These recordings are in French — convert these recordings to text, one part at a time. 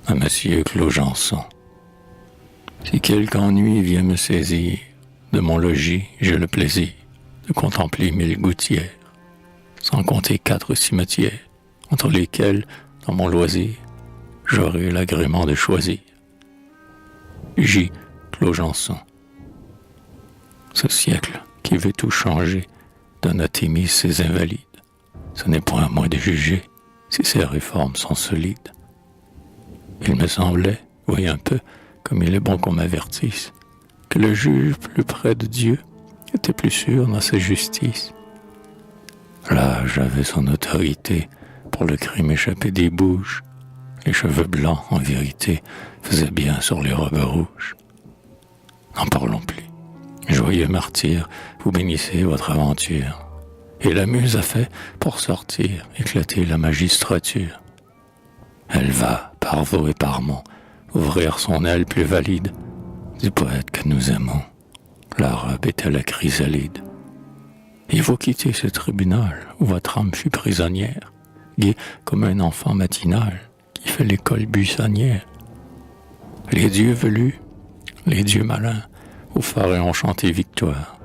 à Monsieur Clojanson. Si quelque ennui vient me saisir, de mon logis j'ai le plaisir de contempler 1000 gouttières, sans compter 4 cimetières, entre lesquels, dans mon loisir, j'aurai l'agrément de choisir. J. Clojanson. Ce siècle qui veut tout changer donne à Thémis ses invalides. Ce n'est point à moi de juger si ces réformes sont solides. Il me semblait, voyez un peu, comme il est bon qu'on m'avertisse, que le juge plus près de Dieu était plus sûr dans sa justice. Là, j'avais son autorité pour le crime échappé des bouches. Les cheveux blancs, en vérité, faisaient bien sur les robes rouges. N'en parlons plus. Joyeux martyr, vous bénissez votre aventure. Et la muse a fait, pour sortir, éclater la magistrature. Elle va, par Vaux et par Mont, ouvrir son aile plus valide du poète que nous aimons. La robe était la chrysalide. Et vous quittez ce tribunal où votre âme fut prisonnière, gai comme un enfant matinal qui fait l'école buissonnière. Les dieux velus, les dieux malins, vous feront chanter victoire,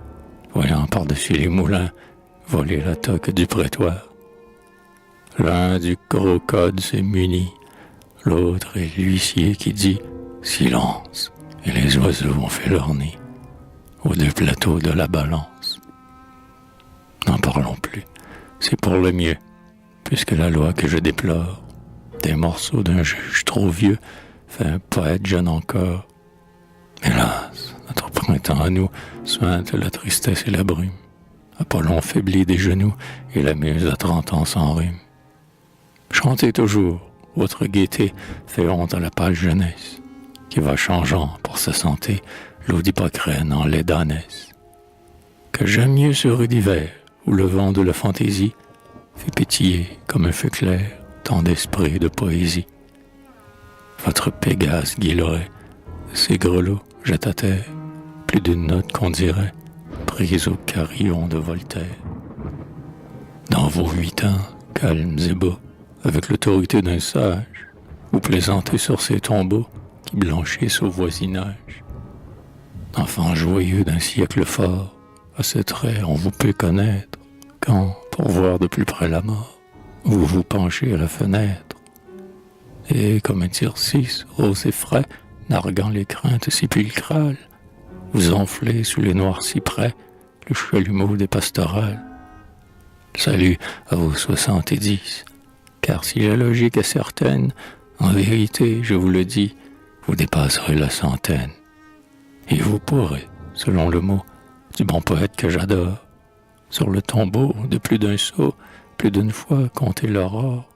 voyant par-dessus les moulins voler la toque du prétoire. L'un du gros code s'est muni, l'autre est l'huissier qui dit « Silence !» et les oiseaux ont fait leur nid aux 2 plateaux de la balance. N'en parlons plus, c'est pour le mieux, puisque la loi que je déplore, des morceaux d'un juge trop vieux, fait un poète jeune encore. Hélas, notre printemps à nous suinte la tristesse et la brume. Apollon faiblit des genoux et la muse à 30 ans sans rime. Chantez toujours, votre gaieté fait honte à la pâle jeunesse, qui va changeant pour sa santé l'eau d'Hippocrène en lait d'ânesse. Que j'aime mieux ce rue d'hiver, où le vent de la fantaisie fait pétiller comme un feu clair tant d'esprit et de poésie. Votre Pégase guillerait, ses grelots jette à terre, plus d'une note qu'on dirait, prise au carillon de Voltaire. Dans vos 8 ans, calmes et beaux, avec l'autorité d'un sage, vous plaisantez sur ces tombeaux qui blanchissent au voisinage. Enfants joyeux d'un siècle fort, à ce trait on vous peut connaître, quand, pour voir de plus près la mort, vous vous penchez à la fenêtre. Et comme un Tircis, rose et frais, narguant les craintes sépulcrales, vous enflez sous les noirs cyprès le chalumeau des pastorales. Salut à vos 70, car si la logique est certaine, en vérité, je vous le dis, vous dépasserez la centaine. Et vous pourrez, selon le mot du bon poète que j'adore, sur le tombeau de plus d'un sceau, plus d'une fois compter l'aurore,